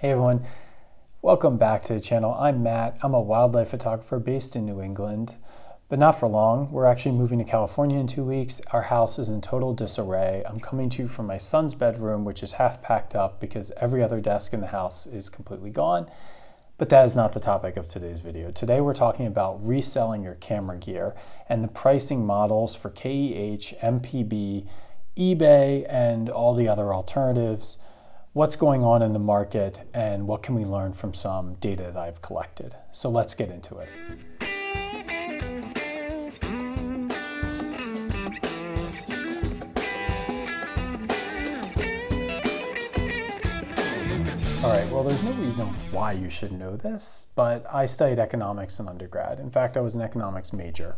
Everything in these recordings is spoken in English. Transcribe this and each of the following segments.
Hey everyone, welcome back to the channel. I'm Matt. I'm a wildlife photographer based in New England, but not for long. We're actually moving to California in 2 weeks. Our house is in total disarray. I'm coming to you from my son's bedroom, which is half packed up because every other desk in the house is completely gone. But that is not the topic of today's video. Today we're talking about reselling your camera gear and the pricing models for KEH, MPB, eBay, and all the other alternatives. What's going on in the market and what can we learn from some data that I've collected. So let's get into it. All right, well, there's no reason why you should know this, but I studied economics in undergrad. In fact, I was an economics major.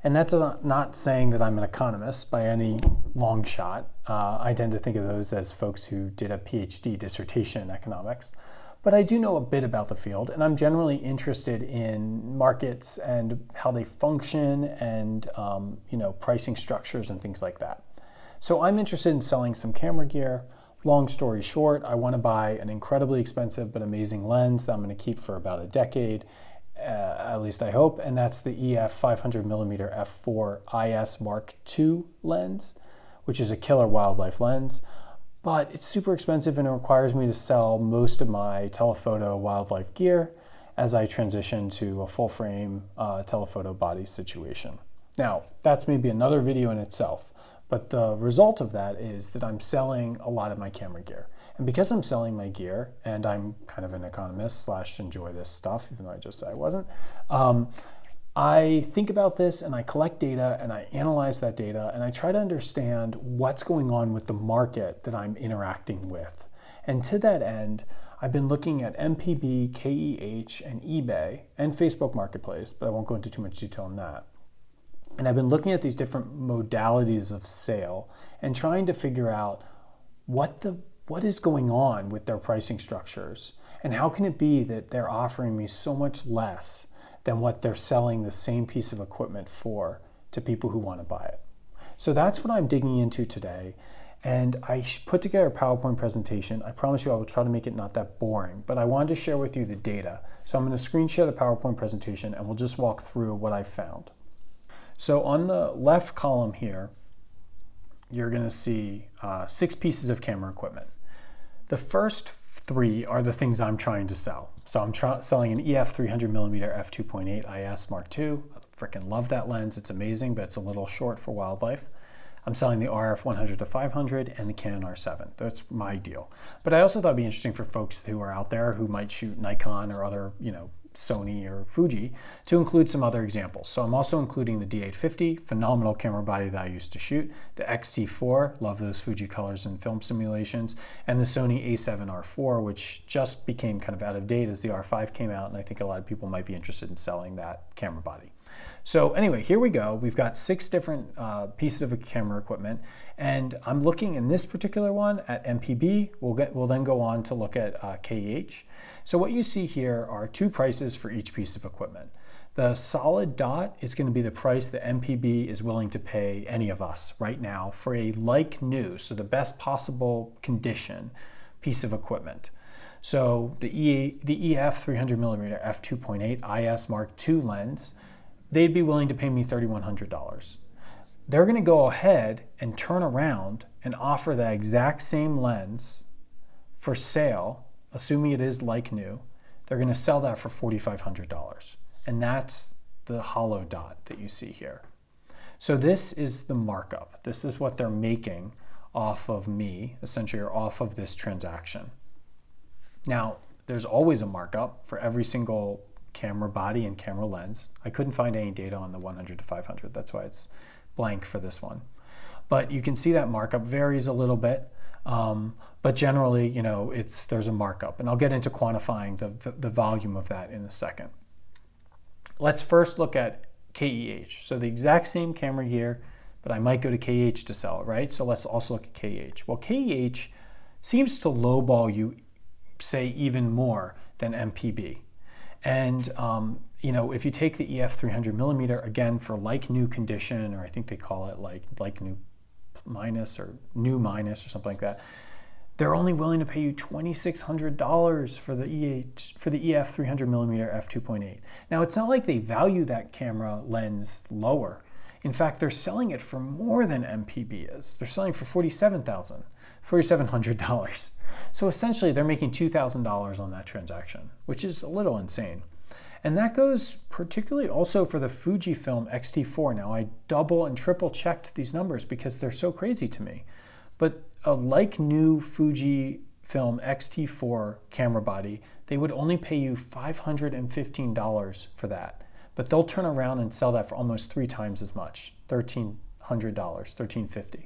And that's not saying that I'm an economist by any long shot. I tend to think of those as folks who did a PhD dissertation in economics. But I do know a bit about the field, and I'm generally interested in markets and how they function and pricing structures and things like that. So I'm interested in selling some camera gear. Long story short, I want to buy an incredibly expensive but amazing lens that I'm going to keep for about a decade. At least I hope, and that's the EF 500mm f4 IS Mark II lens, which is a killer wildlife lens, but it's super expensive and it requires me to sell most of my telephoto wildlife gear as I transition to a full frame telephoto body situation. Now, that's maybe another video in itself, but the result of that is that I'm selling a lot of my camera gear. And because I'm selling my gear, and I'm kind of an economist / enjoy this stuff, even though I just said I wasn't, I think about this and I collect data and I analyze that data and I try to understand what's going on with the market that I'm interacting with. And to that end, I've been looking at MPB, KEH, and eBay, and Facebook Marketplace, but I won't go into too much detail on that. And I've been looking at these different modalities of sale and trying to figure out what is going on with their pricing structures and how can it be that they're offering me so much less than what they're selling the same piece of equipment for to people who want to buy it. So that's what I'm digging into today. And I put together a PowerPoint presentation. I promise you I will try to make it not that boring, but I wanted to share with you the data. So I'm going to screen share the PowerPoint presentation and we'll just walk through what I found. So on the left column here, you're going to see 6 pieces of camera equipment. The first 3 are the things I'm trying to sell. So I'm selling an EF 300mm f2.8 IS Mark II. I freaking love that lens. It's amazing, but it's a little short for wildlife. I'm selling the RF 100-500 and the Canon R7. That's my deal. But I also thought it'd be interesting for folks who are out there who might shoot Nikon or other, Sony or Fuji, to include some other examples. So I'm also including the D850, phenomenal camera body that I used to shoot, the XT4, love those Fuji colors in film simulations, and the Sony A7R4, which just became kind of out of date as the R5 came out, and I think a lot of people might be interested in selling that camera body. So anyway, here we go. We've got 6 different pieces of camera equipment, and I'm looking in this particular one at MPB. We'll then go on to look at KEH. So what you see here are 2 prices for each piece of equipment. The solid dot is going to be the price that MPB is willing to pay any of us right now for a like new, so the best possible condition piece of equipment. So the EF 300mm f2.8 IS Mark II lens, they'd be willing to pay me $3,100. They're going to go ahead and turn around and offer that exact same lens for sale, assuming it is like new. They're going to sell that for $4,500. And that's the hollow dot that you see here. So this is the markup. This is what they're making off of me, essentially, or off of this transaction. Now, there's always a markup for every single camera body and camera lens. I couldn't find any data on the 100-500. That's why it's blank for this one. But you can see that markup varies a little bit. But generally, there's a markup. And I'll get into quantifying the volume of that in a second. Let's first look at KEH. So the exact same camera gear, but I might go to KEH to sell it, right? So let's also look at KEH. Well, KEH seems to lowball you, say, even more than MPB. And if you take the EF 300mm, again, for like new condition, or I think they call it like new minus or new minus or something like that, they're only willing to pay you $2,600 for the EF 300mm f2.8. Now, it's not like they value that camera lens lower. In fact, they're selling it for more than MPB is. They're selling for $4,700. So essentially, they're making $2,000 on that transaction, which is a little insane. And that goes particularly also for the Fujifilm X-T4. Now, I double and triple checked these numbers because they're so crazy to me. But a like new Fujifilm X-T4 camera body, they would only pay you $515 for that. But they'll turn around and sell that for almost 3 times as much, $1,300, $1,350.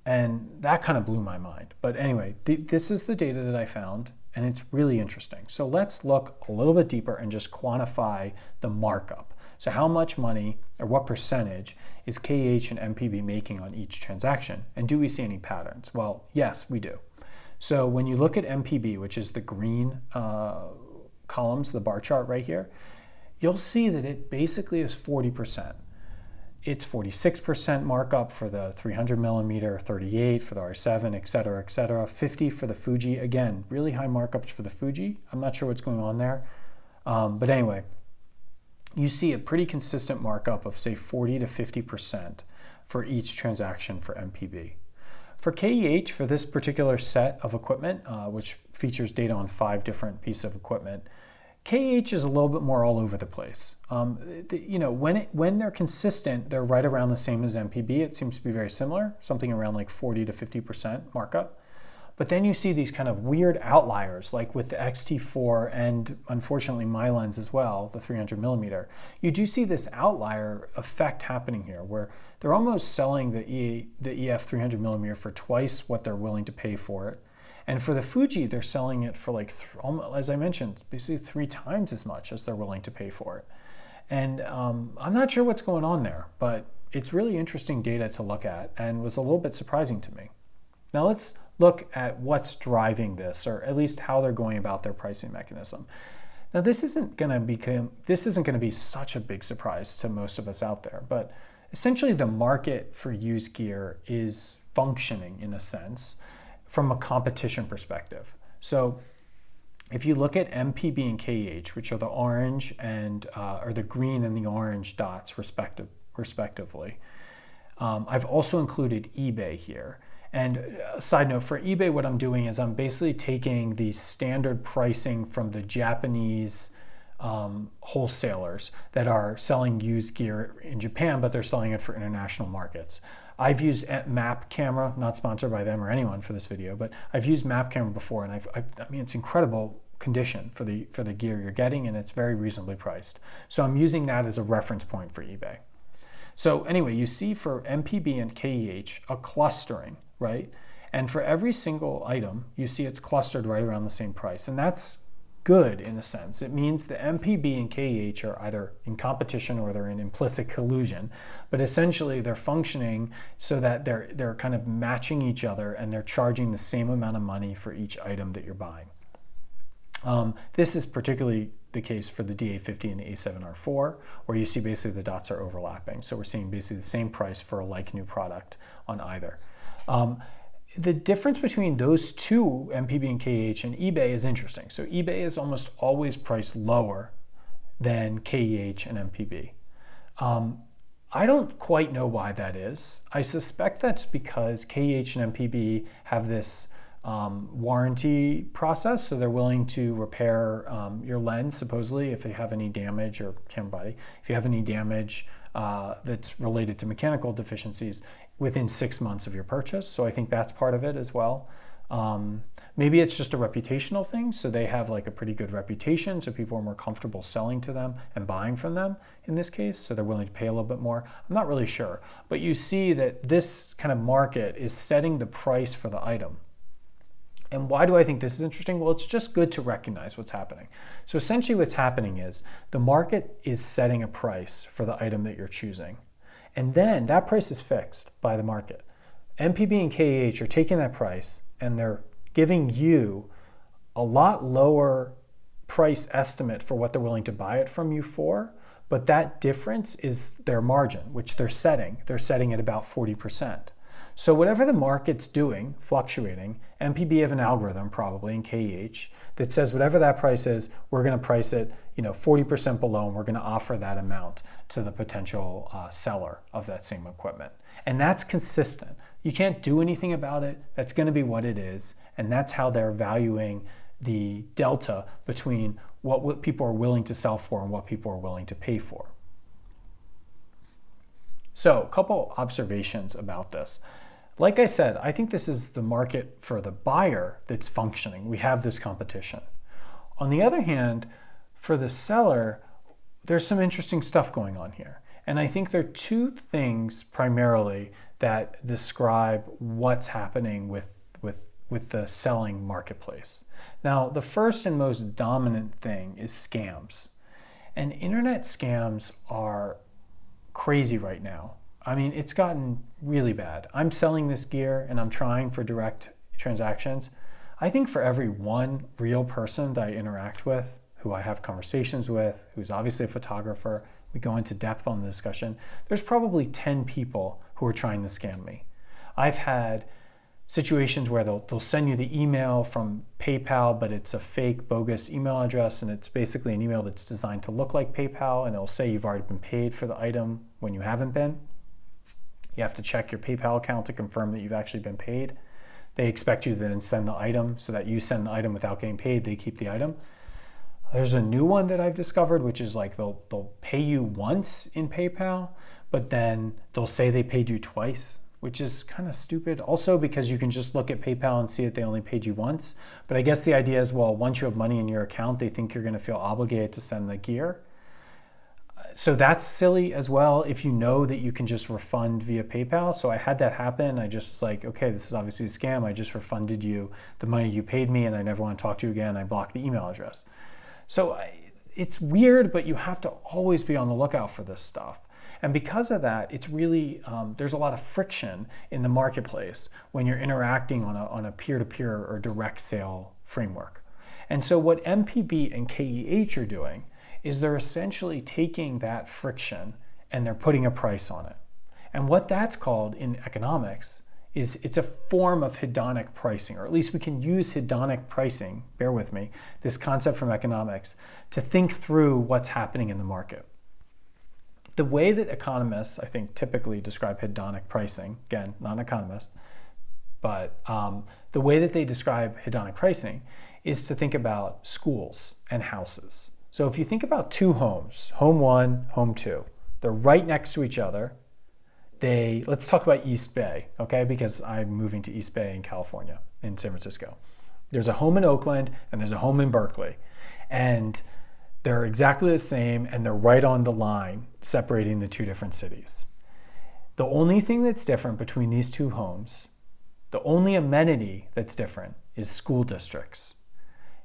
And that kind of blew my mind. But anyway, this is the data that I found, and it's really interesting. So let's look a little bit deeper and just quantify the markup. So how much money, or what percentage, is KEH and MPB making on each transaction? And do we see any patterns? Well, yes, we do. So when you look at MPB, which is the green columns, the bar chart right here, you'll see that it basically is 40%. It's 46% markup for the 300mm, 38 for the R7, et cetera, 50 for the Fuji. Again, really high markups for the Fuji. I'm not sure what's going on there. But anyway, you see a pretty consistent markup of say 40 to 50% for each transaction for MPB. For KEH, for this particular set of equipment, which features data on 5 different pieces of equipment, KEH is a little bit more all over the place. When they're consistent, they're right around the same as MPB. It seems to be very similar, something around like 40 to 50% markup. But then you see these kind of weird outliers, like with the X-T4 and unfortunately my lens as well, the 300mm. You do see this outlier effect happening here, where they're almost selling the EF 300mm for twice what they're willing to pay for it. And for the Fuji, they're selling it for like, as I mentioned, basically 3 times as much as they're willing to pay for it. And I'm not sure what's going on there, but it's really interesting data to look at and was a little bit surprising to me. Now let's look at what's driving this, or at least how they're going about their pricing mechanism. Now this isn't going to be such a big surprise to most of us out there, but essentially the market for used gear is functioning in a sense from a competition perspective. So if you look at MPB and KEH, which are the orange and or the green and the orange dots respectively, I've also included eBay here. And a side note, for eBay, what I'm doing is I'm basically taking the standard pricing from the Japanese wholesalers that are selling used gear in Japan, but they're selling it for international markets. I've used Map Camera, not sponsored by them or anyone for this video, but I've used Map Camera before, and I mean, it's incredible condition for the gear you're getting, and it's very reasonably priced. So I'm using that as a reference point for eBay. So anyway, you see for MPB and KEH a clustering, right? And for every single item, you see it's clustered right around the same price, and that's good in a sense. It means the MPB and KEH are either in competition or they're in implicit collusion, but essentially they're functioning so that they're kind of matching each other and they're charging the same amount of money for each item that you're buying. This is particularly the case for the DA50 and the A7R4, where you see basically the dots are overlapping. So we're seeing basically the same price for a like new product on either. The difference between those two, MPB and KEH, and eBay is interesting. So eBay is almost always priced lower than KEH and MPB. I don't quite know why that is. I suspect that's because KEH and MPB have this warranty process, so they're willing to repair your lens, supposedly, if you have any damage, or camera body, if you have any damage that's related to mechanical deficiencies within 6 months of your purchase. So I think that's part of it as well. Maybe it's just a reputational thing, so they have like a pretty good reputation, so people are more comfortable selling to them and buying from them in this case, so they're willing to pay a little bit more. I'm not really sure, but you see that this kind of market is setting the price for the item. And why do I think this is interesting? Well, it's just good to recognize what's happening. So essentially what's happening is the market is setting a price for the item that you're choosing. And then that price is fixed by the market. MPB and KEH are taking that price and they're giving you a lot lower price estimate for what they're willing to buy it from you for, but that difference is their margin, which they're setting. They're setting at about 40%. So whatever the market's doing, fluctuating, MPB have an algorithm probably in KEH that says whatever that price is, we're going to price it 40% below, and we're going to offer that amount to the potential seller of that same equipment. And that's consistent. You can't do anything about it. That's going to be what it is. And that's how they're valuing the delta between what people are willing to sell for and what people are willing to pay for. So a couple observations about this. Like I said, I think this is the market for the buyer that's functioning. We have this competition. On the other hand, for the seller, there's some interesting stuff going on here. And I think there are two things primarily that describe what's happening with the selling marketplace. Now, the first and most dominant thing is scams. And internet scams are crazy right now. I mean, it's gotten really bad. I'm selling this gear and I'm trying for direct transactions. I think for every one real person that I interact with, who I have conversations with, who's obviously a photographer, we go into depth on the discussion, there's probably 10 people who are trying to scam me. I've had situations where they'll send you the email from PayPal, but it's a fake, bogus email address, and it's basically an email that's designed to look like PayPal, and it'll say you've already been paid for the item when you haven't been. You have to check your PayPal account to confirm that you've actually been paid. They expect you to then send the item, so that you send the item without getting paid, they keep the item. There's a new one that I've discovered, which is like they'll pay you once in PayPal, but then they'll say they paid you twice, which is kind of stupid. Also because you can just look at PayPal and see that they only paid you once. But I guess the idea is, well, once you have money in your account, they think you're going to feel obligated to send the gear. So that's silly as well if you know that you can just refund via PayPal. So I had that happen. I just was like, okay, this is obviously a scam. I just refunded you the money you paid me and I never want to talk to you again. I blocked the email address. So it's weird, but you have to always be on the lookout for this stuff. And because of that, it's really, there's a lot of friction in the marketplace when you're interacting on a peer-to-peer or direct sale framework. And so what MPB and KEH are doing is they're essentially taking that friction and they're putting a price on it. And what that's called in economics is it's a form of hedonic pricing, or at least we can use hedonic pricing, bear with me, this concept from economics, to think through what's happening in the market. The way that economists, I think, typically describe hedonic pricing, again, not an economist, but the way that they describe hedonic pricing is to think about schools and houses. So if you think about two homes, home one, home two, they're right next to each other. Let's talk about East Bay, okay? Because I'm moving to East Bay in California, in San Francisco. There's a home in Oakland and there's a home in Berkeley. And they're exactly the same and they're right on the line separating the two different cities. The only thing that's different between these two homes, the only amenity that's different is school districts.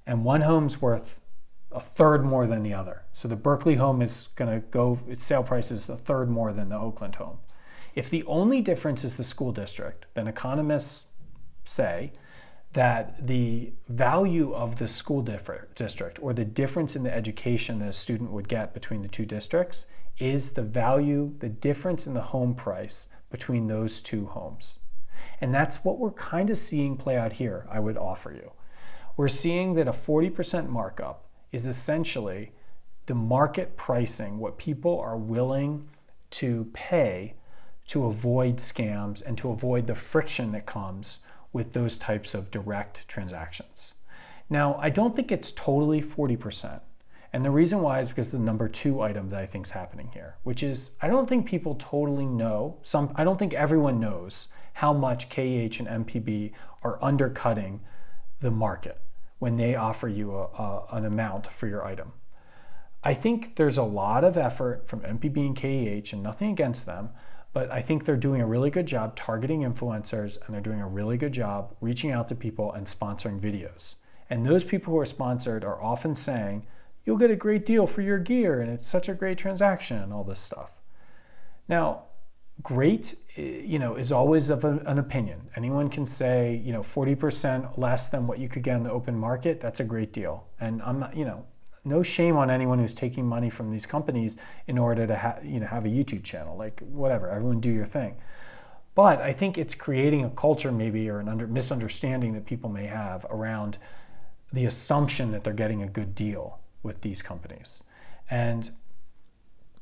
And one home's worth a third more than the other. So the Berkeley home is going to go, its sale price is a third more than the Oakland home. If the only difference is the school district, then economists say that the value of the school district, or the difference in the education that a student would get between the two districts, is the value, the difference in the home price between those two homes. And that's what we're kind of seeing play out here, I would offer you. We're seeing that a 40% markup is essentially the market pricing, what people are willing to pay to avoid scams and to avoid the friction that comes with those types of direct transactions. Now, I don't think it's totally 40%. And the reason why is because the number two item that I think is happening here, which is I don't think people totally know, I don't think everyone knows how much KEH and MPB are undercutting the market when they offer you an amount for your item. I think there's a lot of effort from MPB and KEH, and nothing against them, but I think they're doing a really good job targeting influencers, and they're doing a really good job reaching out to people and sponsoring videos. And those people who are sponsored are often saying, you'll get a great deal for your gear, and it's such a great transaction, and all this stuff. Now, great, is always of an opinion. Anyone can say, 40% less than what you could get in the open market, that's a great deal. And I'm not, no shame on anyone who's taking money from these companies in order to have a YouTube channel, like whatever, everyone do your thing. But I think it's creating a culture maybe or an misunderstanding that people may have around the assumption that they're getting a good deal with these companies. And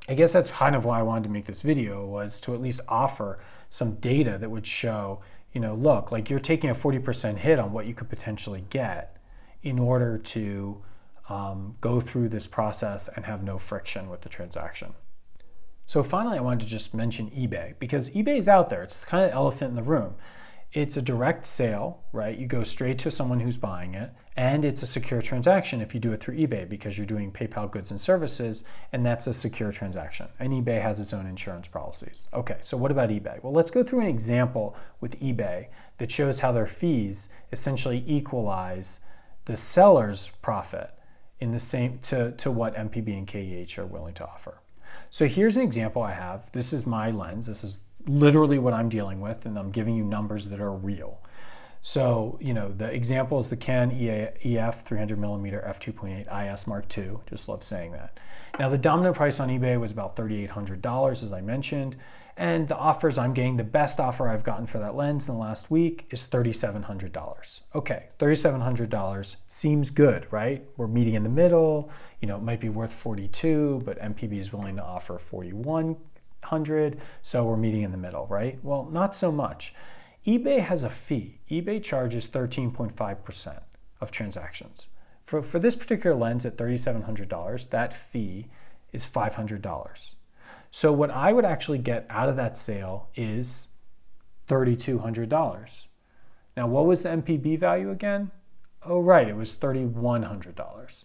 I guess that's kind of why I wanted to make this video, was to at least offer some data that would show, look, like you're taking a 40% hit on what you could potentially get in order to go through this process and have no friction with the transaction. So finally, I wanted to just mention eBay, because eBay is out there. It's the kind of elephant in the room. It's a direct sale, right? You go straight to someone who's buying it, and it's a secure transaction if you do it through eBay, because you're doing PayPal goods and services, and that's a secure transaction. And eBay has its own insurance policies. Okay, so what about eBay? Well, let's go through an example with eBay that shows how their fees essentially equalize the seller's profit in the same to what MPB and KEH are willing to offer. So here's an example I have. This is my lens. This is literally what I'm dealing with, and I'm giving you numbers that are real. So, the example is the Canon EF 300mm f2.8 IS Mark II. Just love saying that. Now, the dominant price on eBay was about $3,800, as I mentioned, and the offers I'm getting, the best offer I've gotten for that lens in the last week is $3,700. Okay, $3,700 seems good, right? We're meeting in the middle. It might be worth 42, but MPB is willing to offer 4,100, so we're meeting in the middle, right? Well, not so much. eBay has a fee. eBay charges 13.5% of transactions. For this particular lens at $3,700, that fee is $500. So what I would actually get out of that sale is $3,200. Now, what was the MPB value again? Oh, right, it was $3,100.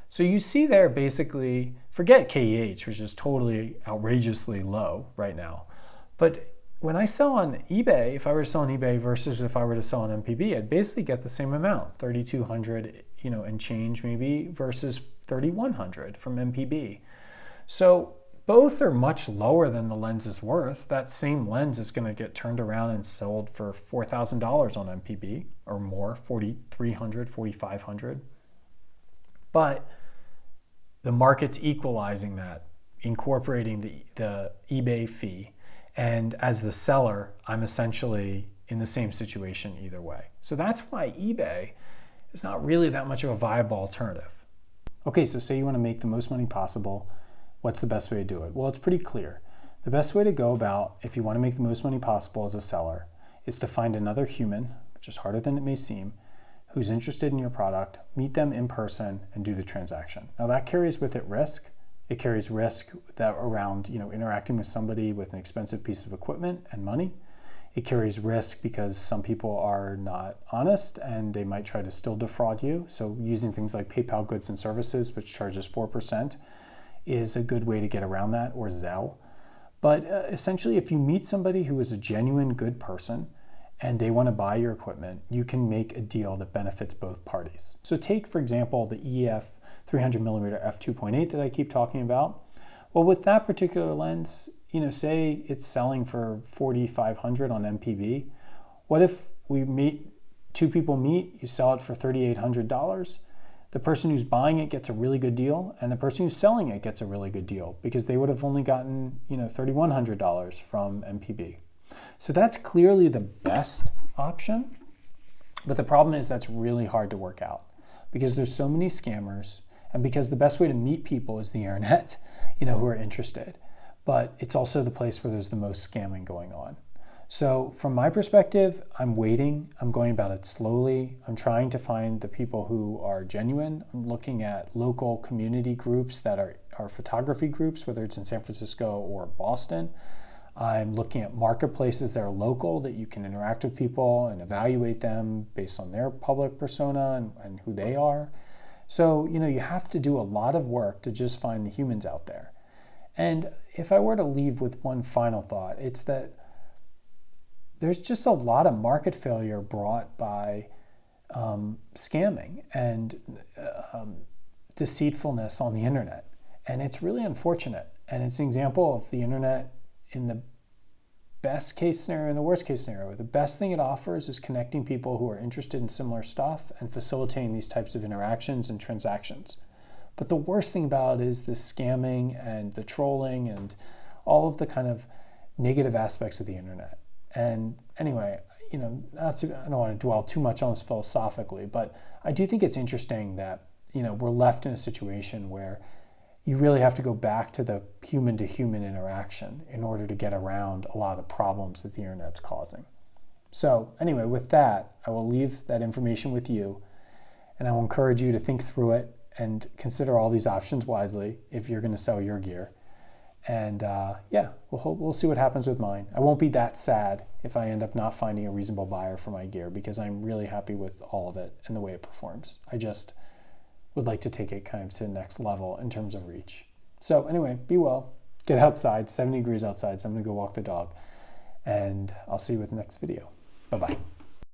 So you see there, basically, forget KEH, which is totally outrageously low right now. But when I sell on eBay, if I were to sell on eBay versus if I were to sell on MPB, I'd basically get the same amount, $3,200, and change maybe, versus $3,100 from MPB. So both are much lower than the lens is worth. That same lens is going to get turned around and sold for $4,000 on MPB or more, $4,300, $4,500. But the market's equalizing that, incorporating the eBay fee. And as the seller, I'm essentially in the same situation either way. So that's why eBay is not really that much of a viable alternative. Okay, so say you want to make the most money possible. What's the best way to do it? Well, it's pretty clear. The best way to go about, if you want to make the most money possible as a seller, is to find another human, which is harder than it may seem, who's interested in your product, meet them in person, and do the transaction. Now that carries with it risk. It carries risk that around interacting with somebody with an expensive piece of equipment and money. It carries risk because some people are not honest and they might try to still defraud you. So using things like PayPal goods and services, which charges 4%, is a good way to get around that, or Zelle. But essentially, if you meet somebody who is a genuine good person and they want to buy your equipment, you can make a deal that benefits both parties. So take, for example, the EF 300mm f2.8 that I keep talking about. Well, with that particular lens, say it's selling for $4,500 on MPB. What if two people meet, you sell it for $3,800? The person who's buying it gets a really good deal, and the person who's selling it gets a really good deal because they would have only gotten $3,100 from MPB. So that's clearly the best option, but the problem is that's really hard to work out because there's so many scammers, and because the best way to meet people is the internet, who are interested. But it's also the place where there's the most scamming going on. So from my perspective, I'm waiting. I'm going about it slowly. I'm trying to find the people who are genuine. I'm looking at local community groups that are photography groups, whether it's in San Francisco or Boston. I'm looking at marketplaces that are local, that you can interact with people and evaluate them based on their public persona and who they are. So, you have to do a lot of work to just find the humans out there. And if I were to leave with one final thought, it's that there's just a lot of market failure brought by scamming and deceitfulness on the internet. And it's really unfortunate. And it's an example of the internet in the best case scenario and the worst case scenario. The best thing it offers is connecting people who are interested in similar stuff and facilitating these types of interactions and transactions. But the worst thing about it is the scamming and the trolling and all of the kind of negative aspects of the internet. And anyway, I don't want to dwell too much on this philosophically, but I do think it's interesting that, we're left in a situation where you really have to go back to the human to human interaction in order to get around a lot of the problems that the internet's causing. So anyway, with that, I will leave that information with you, and I will encourage you to think through it and consider all these options wisely if you're going to sell your gear. And we'll see what happens with mine. I won't be that sad if I end up not finding a reasonable buyer for my gear, because I'm really happy with all of it and the way it performs. I just would like to take it kind of to the next level in terms of reach. So anyway, be well, get outside, 70 degrees outside, so I'm gonna go walk the dog, and I'll see you with the next video. Bye-bye.